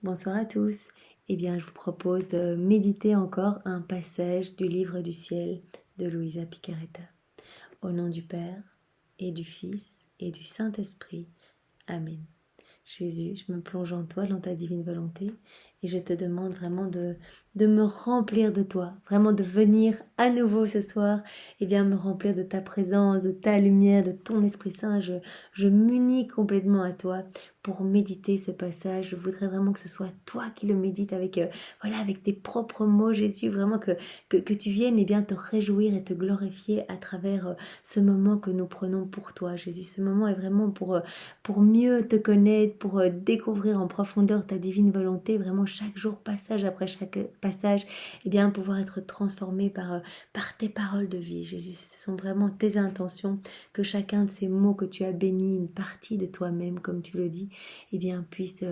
Bonsoir à tous. Eh bien, je vous propose de méditer encore un passage du livre du ciel de Luisa Picaretta. Au nom du Père et du Fils et du Saint-Esprit. Amen. Jésus, je me plonge en toi, dans ta divine volonté, et je te demande vraiment de me remplir de toi, vraiment de venir à nouveau ce soir, et bien me remplir de ta présence, de ta lumière, de ton Esprit Saint. Je m'unis complètement à toi pour méditer ce passage. Je voudrais vraiment que ce soit toi qui le médites avec, avec tes propres mots, Jésus, vraiment que tu viennes et bien te réjouir et te glorifier à travers ce moment que nous prenons pour toi, Jésus. Ce moment est vraiment pour mieux te connaître, pour découvrir en profondeur ta divine volonté, vraiment chaque jour, passage après chaque passage, et bien pouvoir être transformé par tes paroles de vie, Jésus. Ce sont vraiment tes intentions, que chacun de ces mots que tu as bénis, une partie de toi-même, comme tu le dis, et bien puisse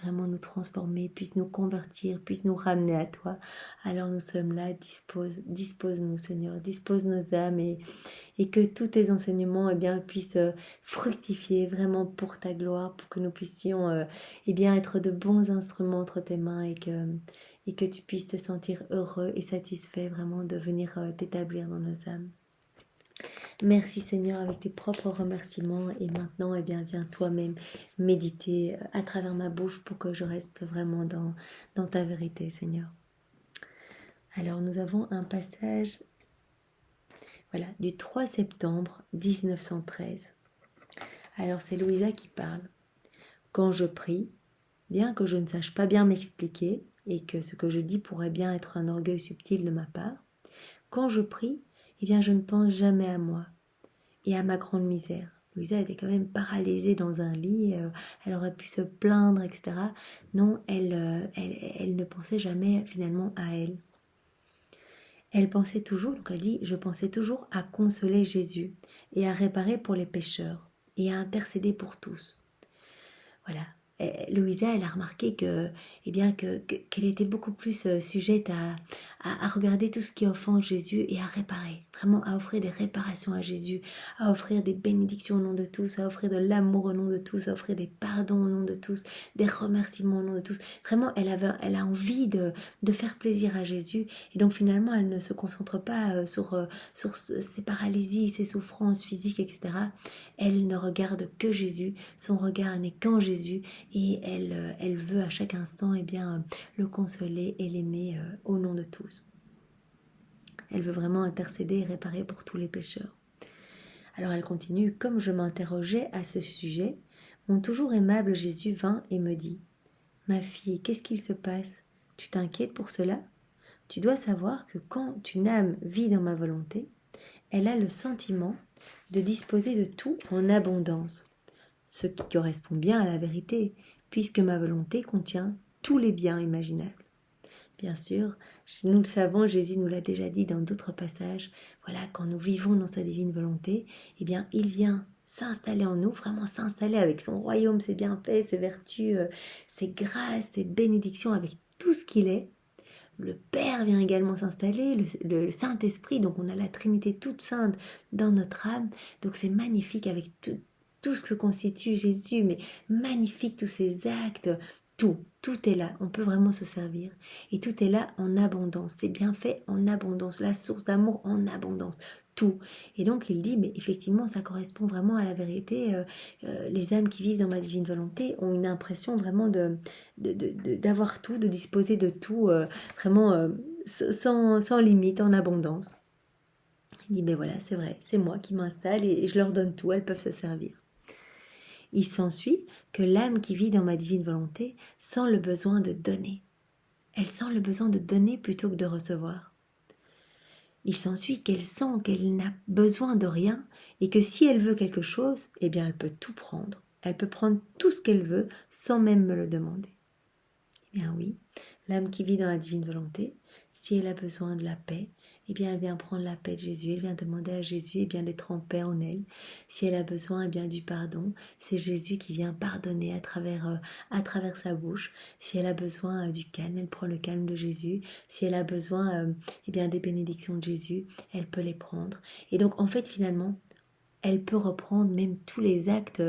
vraiment nous transformer, puisse nous convertir, puisse nous ramener à toi. Alors nous sommes là, dispose-nous Seigneur, dispose nos âmes et que tous tes enseignements puissent fructifier vraiment pour ta gloire, pour que nous puissions être de bons instruments entre tes mains et que tu puisses te sentir heureux et satisfait vraiment de venir t'établir dans nos âmes. Merci Seigneur avec tes propres remerciements et maintenant viens toi-même méditer à travers ma bouche pour que je reste vraiment dans ta vérité Seigneur. Alors nous avons un passage du 3 septembre 1913. Alors c'est Louisa qui parle. Quand je prie, bien que je ne sache pas bien m'expliquer et que ce que je dis pourrait bien être un orgueil subtil de ma part, quand je prie, je ne pense jamais à moi et à ma grande misère. Louisa était quand même paralysée dans un lit, elle aurait pu se plaindre, etc. Non, elle ne pensait jamais finalement à elle. Elle pensait toujours, donc elle dit, je pensais toujours à consoler Jésus et à réparer pour les pécheurs et à intercéder pour tous. Voilà. Louisa, elle a remarqué qu'elle était beaucoup plus sujette à regarder tout ce qui offense Jésus et à réparer, vraiment à offrir des réparations à Jésus, à offrir des bénédictions au nom de tous, à offrir de l'amour au nom de tous, à offrir des pardons au nom de tous, des remerciements au nom de tous. Vraiment, elle a envie de faire plaisir à Jésus et donc finalement, elle ne se concentre pas sur ses paralysies, ses souffrances physiques, etc. Elle ne regarde que Jésus, son regard n'est qu'en Jésus et elle veut à chaque instant le consoler et l'aimer au nom de tous. Elle veut vraiment intercéder et réparer pour tous les pécheurs. Alors elle continue, comme je m'interrogeais à ce sujet, mon toujours aimable Jésus vint et me dit, ma fille, qu'est-ce qu'il se passe? Tu t'inquiètes pour cela? Tu dois savoir que quand une âme vit dans ma volonté, elle a le sentiment de disposer de tout en abondance, ce qui correspond bien à la vérité, puisque ma volonté contient tous les biens imaginables. Bien sûr, nous le savons, Jésus nous l'a déjà dit dans d'autres passages, voilà, quand nous vivons dans sa divine volonté, il vient s'installer en nous, vraiment s'installer avec son royaume, ses bienfaits, ses vertus, ses grâces, ses bénédictions, avec tout ce qu'il est. Le Père vient également s'installer, le Saint-Esprit, donc on a la Trinité toute sainte dans notre âme, donc c'est magnifique avec tout ce que constitue Jésus, mais magnifique tous ses actes, tout est là, on peut vraiment se servir. Et tout est là en abondance, c'est bien fait en abondance, la source d'amour en abondance, tout. Et donc il dit, mais effectivement ça correspond vraiment à la vérité, les âmes qui vivent dans ma divine volonté ont une impression vraiment d'avoir tout, de disposer de tout, sans limite, en abondance. Il dit, ben voilà, c'est vrai, c'est moi qui m'installe et je leur donne tout, elles peuvent se servir. Il s'ensuit que l'âme qui vit dans ma divine volonté sent le besoin de donner. Elle sent le besoin de donner plutôt que de recevoir. Il s'ensuit qu'elle sent qu'elle n'a besoin de rien et que si elle veut quelque chose, elle peut tout prendre. Elle peut prendre tout ce qu'elle veut sans même me le demander. Eh bien oui, l'âme qui vit dans la divine volonté, si elle a besoin de la paix, elle vient prendre la paix de Jésus, elle vient demander à Jésus d'être en paix en elle. Si elle a besoin du pardon, c'est Jésus qui vient pardonner à travers sa bouche. Si elle a besoin du calme, elle prend le calme de Jésus. Si elle a besoin des bénédictions de Jésus, elle peut les prendre. Et donc en fait finalement, elle peut reprendre même tous les actes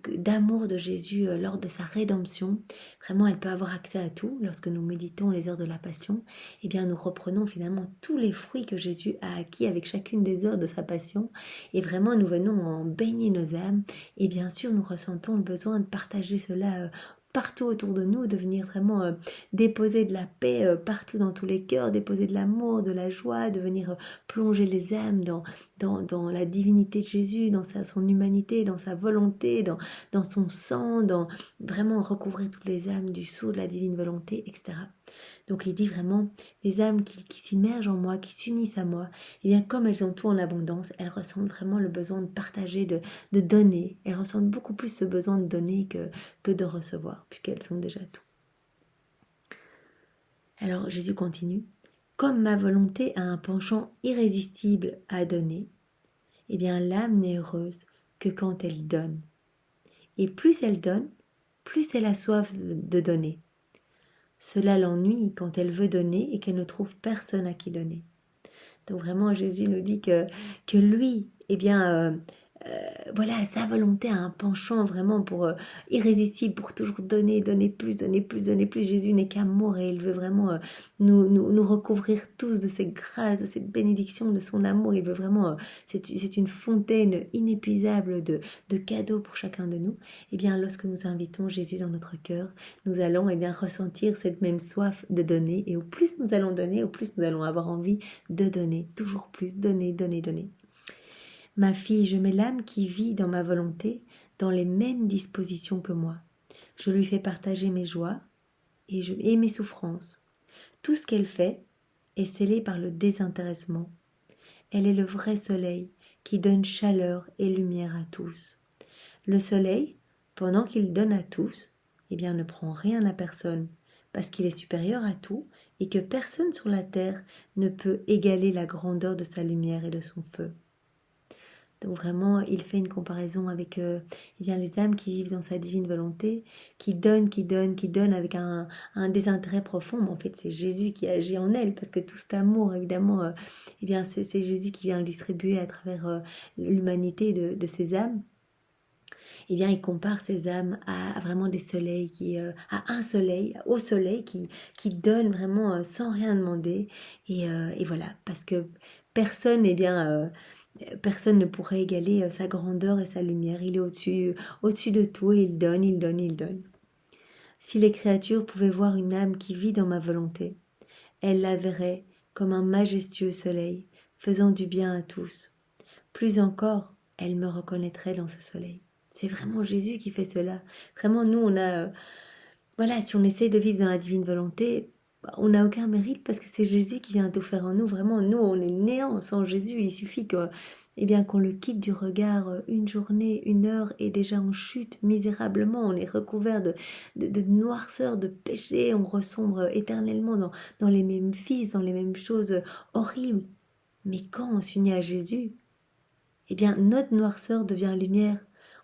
d'amour de Jésus lors de sa rédemption. Vraiment, elle peut avoir accès à tout. Lorsque nous méditons les heures de la Passion, eh bien, nous reprenons finalement tous les fruits que Jésus a acquis avec chacune des heures de sa Passion. Et vraiment, nous venons en baigner nos âmes. Et bien sûr, nous ressentons le besoin de partager cela partout autour de nous, de venir vraiment déposer de la paix partout dans tous les cœurs, déposer de l'amour, de la joie, de venir plonger les âmes dans la divinité de Jésus, dans son humanité, dans sa volonté, dans son sang, dans vraiment recouvrir toutes les âmes du sceau de la divine volonté, etc. Donc il dit vraiment, les âmes qui s'immergent en moi, qui s'unissent à moi, et bien comme elles ont tout en abondance, elles ressentent vraiment le besoin de partager, de donner. Elles ressentent beaucoup plus ce besoin de donner que de recevoir, puisqu'elles sont déjà tout. Alors Jésus continue, comme ma volonté a un penchant irrésistible à donner, eh bien l'âme n'est heureuse que quand elle donne. Et plus elle donne, plus elle a soif de donner. Cela l'ennuie quand elle veut donner et qu'elle ne trouve personne à qui donner. Donc vraiment, Jésus nous dit que lui, eh bien, voilà, sa volonté a un penchant vraiment pour irrésistible, pour toujours donner, donner plus, donner plus, donner plus. Jésus n'est qu'amour et il veut vraiment nous recouvrir tous de ses grâces, de ses bénédictions, de son amour. Il veut vraiment, c'est une fontaine inépuisable de cadeaux pour chacun de nous. Eh bien, lorsque nous invitons Jésus dans notre cœur, nous allons bien ressentir cette même soif de donner. Et au plus nous allons donner, au plus nous allons avoir envie de donner, toujours plus, donner, donner, donner. Ma fille, je mets l'âme qui vit dans ma volonté dans les mêmes dispositions que moi. Je lui fais partager mes joies et mes souffrances. Tout ce qu'elle fait est scellé par le désintéressement. Elle est le vrai soleil qui donne chaleur et lumière à tous. Le soleil, pendant qu'il donne à tous, eh bien ne prend rien à personne, parce qu'il est supérieur à tout et que personne sur la terre ne peut égaler la grandeur de sa lumière et de son feu. Donc vraiment, il fait une comparaison avec les âmes qui vivent dans sa divine volonté, qui donnent avec un désintérêt profond. Mais en fait, c'est Jésus qui agit en elles, parce que tout cet amour, évidemment, c'est Jésus qui vient le distribuer à travers l'humanité de ces âmes. Eh bien, il compare ces âmes à vraiment des soleils, au soleil qui donne vraiment sans rien demander. Et voilà, parce que personne, personne ne pourrait égaler sa grandeur et sa lumière. Il est au-dessus de tout et il donne, il donne, il donne. Si les créatures pouvaient voir une âme qui vit dans ma volonté, elles la verraient comme un majestueux soleil, faisant du bien à tous. Plus encore, elles me reconnaîtraient dans ce soleil. C'est vraiment Jésus qui fait cela. Vraiment, nous, si on essaie de vivre dans la divine volonté, on n'a aucun mérite parce que c'est Jésus qui vient tout faire en nous. Vraiment, nous, on est néant sans Jésus. Il suffit qu'on le quitte du regard une journée, une heure, et déjà on chute misérablement. On est recouvert de noirceur, de péché. On ressombre éternellement dans les mêmes vices, dans les mêmes choses horribles. Mais quand on s'unit à Jésus, eh bien, notre noirceur devient lumière.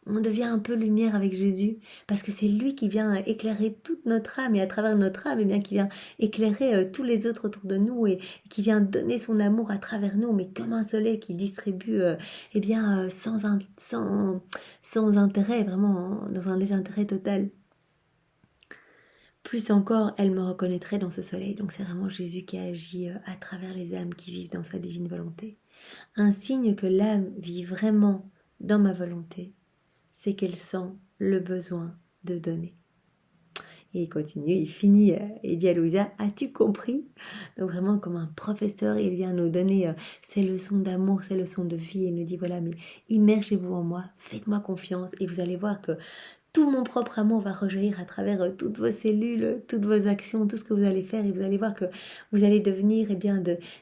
On devient un peu lumière avec Jésus, parce que c'est lui qui vient éclairer toute notre âme, et à travers notre âme, qui vient éclairer tous les autres autour de nous, et qui vient donner son amour à travers nous, mais comme un soleil qui distribue, sans intérêt, vraiment dans un désintérêt total. Plus encore, elle me reconnaîtrait dans ce soleil. Donc c'est vraiment Jésus qui agit à travers les âmes qui vivent dans sa divine volonté. Un signe que l'âme vit vraiment dans ma volonté, c'est qu'elle sent le besoin de donner. Et il continue, il finit, il dit à Louisa, as-tu compris? Donc vraiment comme un professeur, il vient nous donner ses leçons d'amour, ses leçons de vie, et il nous dit, voilà, mais immergez-vous en moi, faites-moi confiance, et vous allez voir que tout mon propre amour va rejaillir à travers toutes vos cellules, toutes vos actions, tout ce que vous allez faire, et vous allez voir que vous allez devenir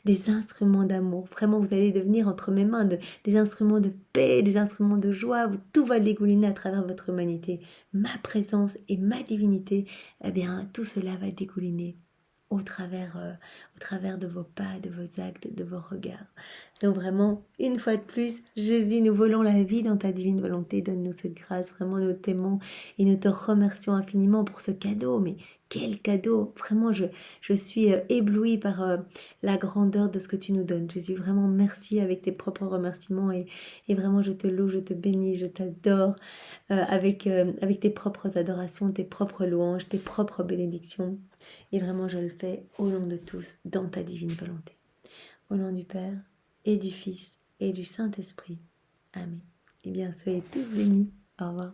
des instruments d'amour. Vraiment, vous allez devenir entre mes mains des instruments de paix, des instruments de joie, où tout va dégouliner à travers votre humanité. Ma présence et ma divinité, tout cela va dégouliner au travers de vos pas, de vos actes, de vos regards. Donc vraiment, une fois de plus, Jésus, nous volons la vie dans ta divine volonté. Donne-nous cette grâce. Vraiment, nous t'aimons et nous te remercions infiniment pour ce cadeau. Mais quel cadeau! Vraiment, je suis éblouie par la grandeur de ce que tu nous donnes. Jésus, vraiment merci avec tes propres remerciements et vraiment je te loue, je te bénis, je t'adore avec tes propres adorations, tes propres louanges, tes propres bénédictions. Et vraiment, je le fais au nom de tous, dans ta divine volonté. Au nom du Père et du Fils et du Saint-Esprit. Amen. Eh bien, soyez tous bénis. Au revoir.